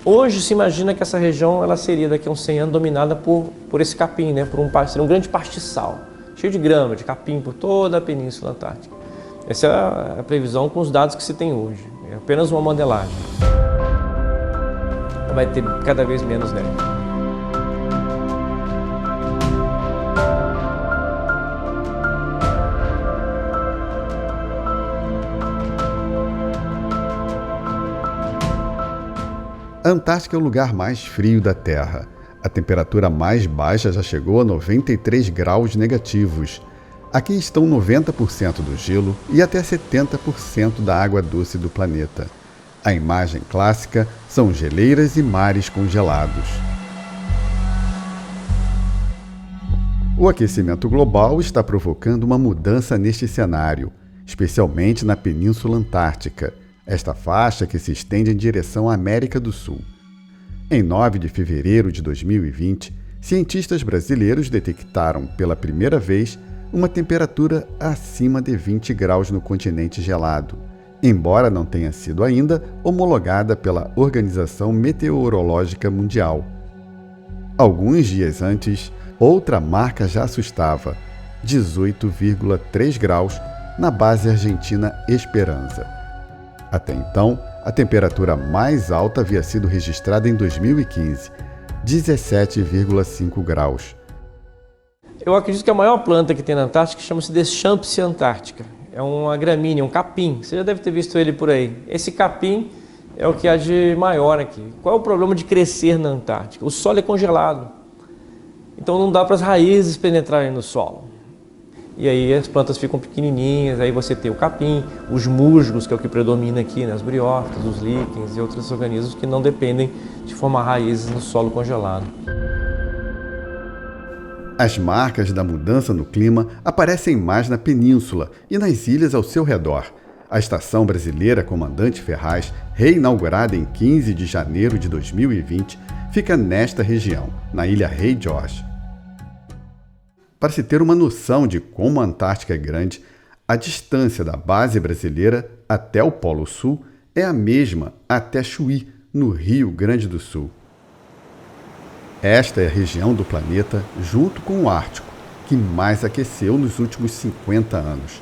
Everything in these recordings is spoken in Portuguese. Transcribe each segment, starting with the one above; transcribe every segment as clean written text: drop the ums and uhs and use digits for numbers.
Hoje se imagina que essa região ela seria daqui a uns 100 anos dominada por esse capim, né? Seria um grande pastiçal, cheio de grama, de capim por toda a Península Antártica. Essa é a previsão com os dados que se tem hoje, é apenas uma modelagem. Vai ter cada vez menos neve. A Antártica é o lugar mais frio da Terra. A temperatura mais baixa já chegou a 93 graus negativos. Aqui estão 90% do gelo e até 70% da água doce do planeta. A imagem clássica são geleiras e mares congelados. O aquecimento global está provocando uma mudança neste cenário, especialmente na Península Antártica, esta faixa que se estende em direção à América do Sul. Em 9 de fevereiro de 2020, cientistas brasileiros detectaram pela primeira vez uma temperatura acima de 20 graus no continente gelado, embora não tenha sido ainda homologada pela Organização Meteorológica Mundial. Alguns dias antes, outra marca já assustava, 18,3 graus, na base argentina Esperança. Até então, a temperatura mais alta havia sido registrada em 2015, 17,5 graus. Eu acredito que a maior planta que tem na Antártica chama-se Deschamps antártica. É uma gramínea, um capim. Você já deve ter visto ele por aí. Esse capim é o que há de maior aqui. Qual é o problema de crescer na Antártica? O solo é congelado. Então não dá para as raízes penetrarem no solo. E aí as plantas ficam pequenininhas, aí você tem o capim, os musgos, que é o que predomina aqui, né? As briófitas, os líquens e outros organismos que não dependem de formar raízes no solo congelado. As marcas da mudança no clima aparecem mais na península e nas ilhas ao seu redor. A Estação Brasileira Comandante Ferraz, reinaugurada em 15 de janeiro de 2020, fica nesta região, na ilha Rei Jorge. Para se ter uma noção de como a Antártica é grande, a distância da base brasileira até o Polo Sul é a mesma até Chuí, no Rio Grande do Sul. Esta é a região do planeta, junto com o Ártico, que mais aqueceu nos últimos 50 anos,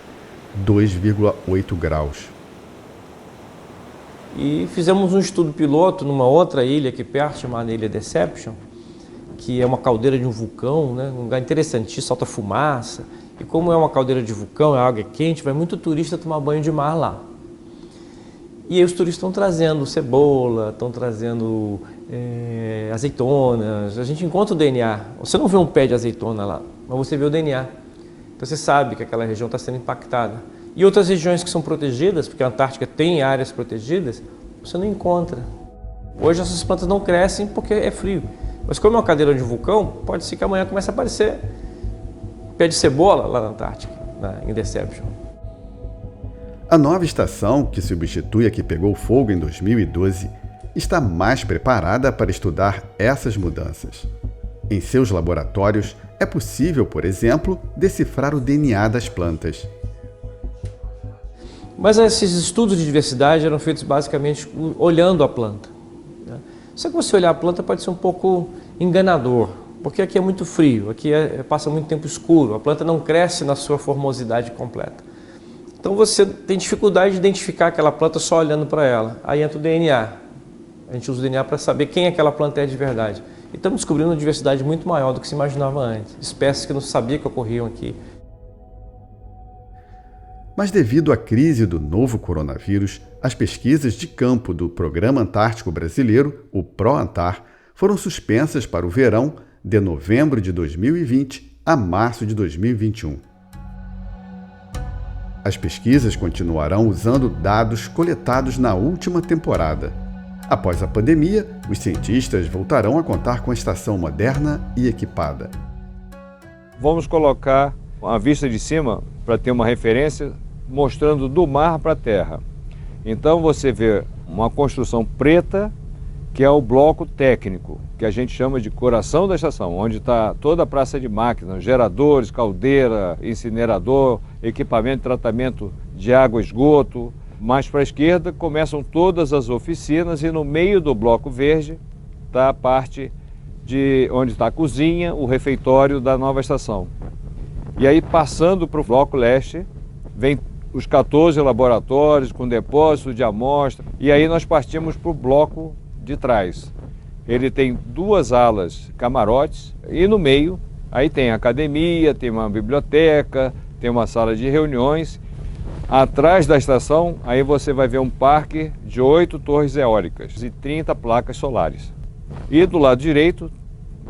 2,8 graus. E fizemos um estudo piloto numa outra ilha aqui perto, chamada Ilha Deception, que é uma caldeira de um vulcão, né? Um lugar interessantíssimo, solta fumaça. E como é uma caldeira de vulcão, a água é quente, vai muito turista tomar banho de mar lá. E aí os turistas estão trazendo cebola, estão trazendo azeitonas. A gente encontra o DNA. Você não vê um pé de azeitona lá, mas você vê o DNA. Então você sabe que aquela região está sendo impactada. E outras regiões que são protegidas, porque a Antártica tem áreas protegidas, você não encontra. Hoje essas plantas não crescem porque é frio. Mas como é uma cadeira de vulcão, pode ser que amanhã comece a aparecer pé de cebola lá na Antártica, em Deception. A nova estação, que substitui a que pegou fogo em 2012, está mais preparada para estudar essas mudanças. Em seus laboratórios, é possível, por exemplo, decifrar o DNA das plantas. Mas esses estudos de diversidade eram feitos basicamente olhando a planta. Só que você olhar a planta pode ser um pouco enganador, porque aqui é muito frio, aqui passa muito tempo escuro, a planta não cresce na sua formosidade completa. Então você tem dificuldade de identificar aquela planta só olhando para ela. Aí entra o DNA. A gente usa o DNA para saber quem aquela planta é de verdade. E estamos descobrindo uma diversidade muito maior do que se imaginava antes. Espécies que não sabia que ocorriam aqui. Mas devido à crise do novo coronavírus, as pesquisas de campo do Programa Antártico Brasileiro, o ProAntar, foram suspensas para o verão de novembro de 2020 a março de 2021. As pesquisas continuarão usando dados coletados na última temporada. Após a pandemia, os cientistas voltarão a contar com a estação moderna e equipada. Vamos colocar a vista de cima para ter uma referência mostrando do mar para a terra. Então você vê uma construção preta, que é o bloco técnico, que a gente chama de coração da estação, onde está toda a praça de máquinas, geradores, caldeira, incinerador, equipamento de tratamento de água e esgoto, Mais para a esquerda começam todas as oficinas e no meio do bloco verde está a parte de onde está a cozinha, o refeitório da nova estação. E aí, passando para o bloco leste, vem os 14 laboratórios com depósito de amostra. E aí nós partimos para o bloco de trás. Ele tem 2 alas camarotes e no meio aí tem academia, tem uma biblioteca, tem uma sala de reuniões. Atrás da estação, aí você vai ver um parque de 8 torres eólicas e 30 placas solares. E do lado direito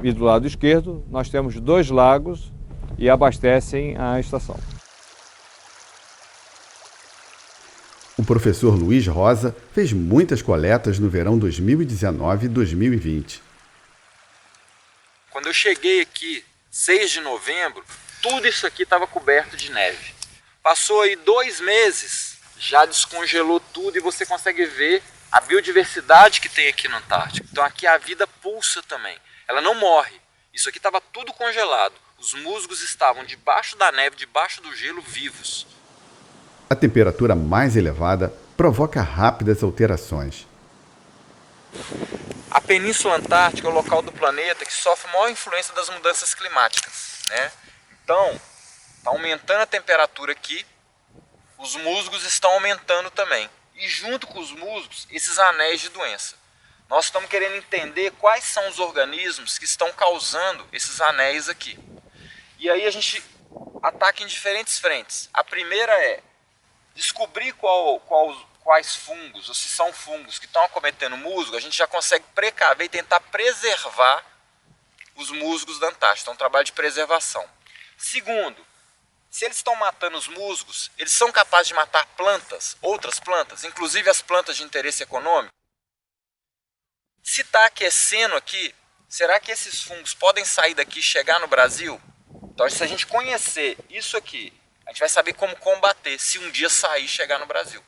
e do lado esquerdo, nós temos 2 lagos e abastecem a estação. O professor Luiz Rosa fez muitas coletas no verão 2019 e 2020. Quando eu cheguei aqui, 6 de novembro, tudo isso aqui estava coberto de neve. Passou aí 2 meses, já descongelou tudo e você consegue ver a biodiversidade que tem aqui na Antártica. Então aqui a vida pulsa também, ela não morre. Isso aqui estava tudo congelado, os musgos estavam debaixo da neve, debaixo do gelo, vivos. A temperatura mais elevada provoca rápidas alterações. A Península Antártica é o local do planeta que sofre a maior influência das mudanças climáticas, né? Então, está aumentando a temperatura aqui, os musgos estão aumentando também. E junto com os musgos, esses anéis de doença. Nós estamos querendo entender quais são os organismos que estão causando esses anéis aqui. E aí a gente ataca em diferentes frentes. A primeira é descobrir quais fungos, ou se são fungos que estão acometendo musgo, a gente já consegue precaver e tentar preservar os musgos da Antártica. É um trabalho de preservação. Segundo, se eles estão matando os musgos, eles são capazes de matar plantas, outras plantas, inclusive as plantas de interesse econômico. Se está aquecendo aqui, será que esses fungos podem sair daqui e chegar no Brasil? Então, se a gente conhecer isso aqui, a gente vai saber como combater se um dia sair e chegar no Brasil.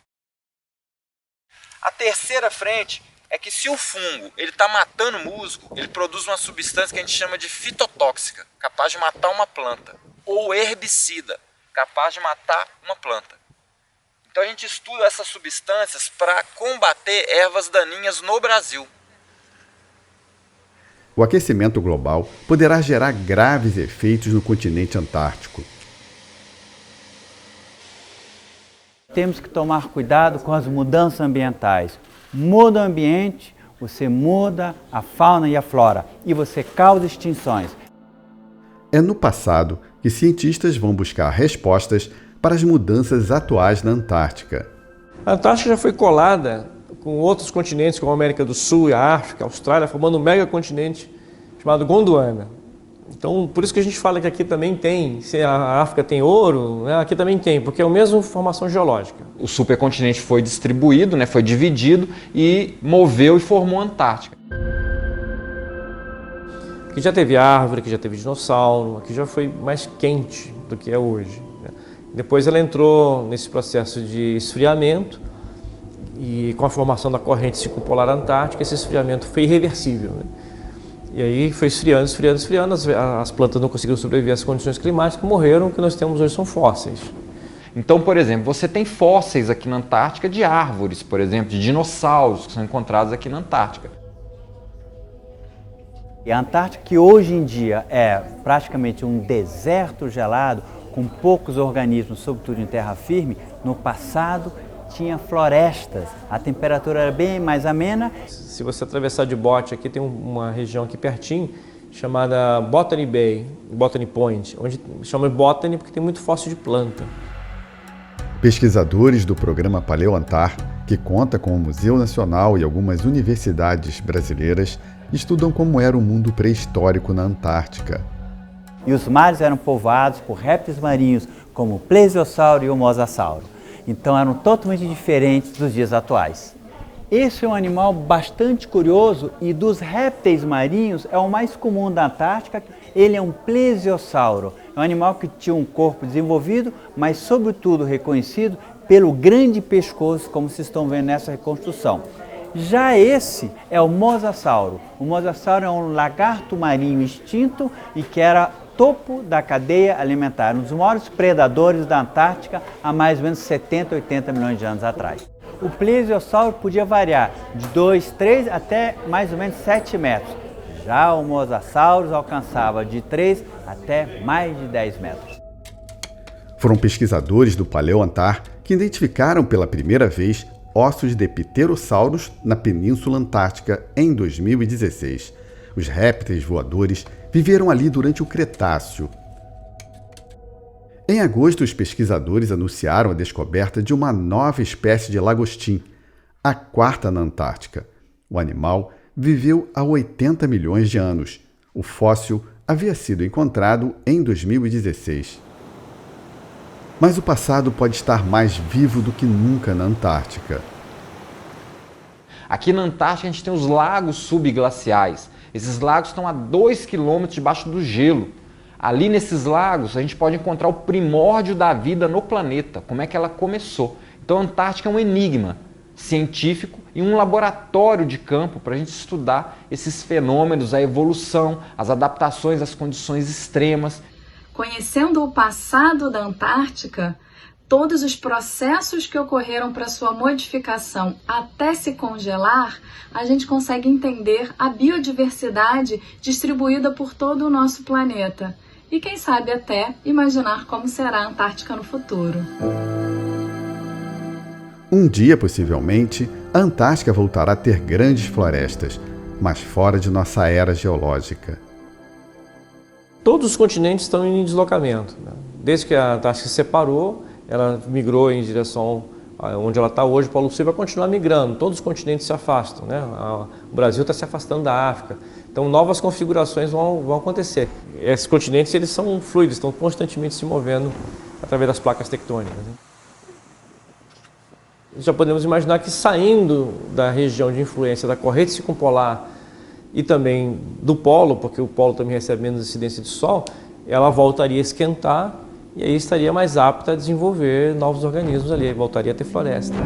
A terceira frente é que se o fungo está matando musgo, ele produz uma substância que a gente chama de fitotóxica, capaz de matar uma planta, ou herbicida, capaz de matar uma planta. Então a gente estuda essas substâncias para combater ervas daninhas no Brasil. O aquecimento global poderá gerar graves efeitos no continente antártico. Temos que tomar cuidado com as mudanças ambientais. Muda o ambiente, você muda a fauna e a flora e você causa extinções. É no passado que cientistas vão buscar respostas para as mudanças atuais na Antártica. A Antártica já foi colada com outros continentes, como a América do Sul e a África, a Austrália, formando um megacontinente chamado Gondwana. Então, por isso que a gente fala que aqui também tem, se a África tem ouro, né, aqui também tem, porque é a mesma formação geológica. O supercontinente foi distribuído, né, foi dividido e moveu e formou a Antártica. Aqui já teve árvore, aqui já teve dinossauro, aqui já foi mais quente do que é hoje, né? Depois ela entrou nesse processo de esfriamento e com a formação da corrente circumpolar antártica, esse esfriamento foi irreversível, né? E aí foi esfriando, esfriando, esfriando, as plantas não conseguiram sobreviver às condições climáticas, morreram, o que nós temos hoje são fósseis. Então, por exemplo, você tem fósseis aqui na Antártica de árvores, por exemplo, de dinossauros que são encontrados aqui na Antártica. E a Antártica, que hoje em dia é praticamente um deserto gelado, com poucos organismos, sobretudo em terra firme, no passado tinha florestas, a temperatura era bem mais amena. Se você atravessar de bote, aqui tem uma região aqui pertinho, chamada Botany Bay, Botany Point, onde chama de Botany porque tem muito fóssil de planta. Pesquisadores do programa Paleoantar, que conta com o Museu Nacional e algumas universidades brasileiras, estudam como era o mundo pré-histórico na Antártica. E os mares eram povoados por répteis marinhos como o plesiosauro e o mosasauro. Então eram totalmente diferentes dos dias atuais. Esse é um animal bastante curioso e dos répteis marinhos é o mais comum da Antártica. Ele é um plesiosauro. É um animal que tinha um corpo desenvolvido, mas sobretudo reconhecido pelo grande pescoço, como vocês estão vendo nessa reconstrução. Já esse é o mosasauro. O mosasauro é um lagarto marinho extinto e que era topo da cadeia alimentar, um dos maiores predadores da Antártica há mais ou menos 70, 80 milhões de anos atrás. O plesiosauro podia variar de 2, 3 até mais ou menos 7 metros. Já o mosasaurus alcançava de 3 até mais de 10 metros. Foram pesquisadores do Paleoantar que identificaram pela primeira vez ossos de pterossauros na Península Antártica em 2016. Os répteis voadores viveram ali durante o Cretáceo. Em agosto, os pesquisadores anunciaram a descoberta de uma nova espécie de lagostim, a quarta na Antártica. O animal viveu há 80 milhões de anos. O fóssil havia sido encontrado em 2016. Mas o passado pode estar mais vivo do que nunca na Antártica. Aqui na Antártica a gente tem os lagos subglaciais. Esses lagos estão a 2 quilômetros debaixo do gelo. Ali nesses lagos a gente pode encontrar o primórdio da vida no planeta, como é que ela começou. Então a Antártica é um enigma científico e um laboratório de campo para a gente estudar esses fenômenos, a evolução, as adaptações às condições extremas. Conhecendo o passado da Antártica, todos os processos que ocorreram para sua modificação até se congelar, a gente consegue entender a biodiversidade distribuída por todo o nosso planeta. E quem sabe até imaginar como será a Antártica no futuro. Um dia, possivelmente, a Antártica voltará a ter grandes florestas, mas fora de nossa era geológica. Todos os continentes estão em deslocamento, né? Desde que a Antártica se separou, ela migrou em direção onde ela está hoje, o Polo Sul vai continuar migrando, todos os continentes se afastam, né? O Brasil está se afastando da África, então novas configurações vão acontecer. Esses continentes eles são fluidos, estão constantemente se movendo através das placas tectônicas, né? Já podemos imaginar que saindo da região de influência da corrente circumpolar e também do polo, porque o polo também recebe menos incidência de sol, ela voltaria a esquentar e aí estaria mais apta a desenvolver novos organismos ali, voltaria a ter floresta.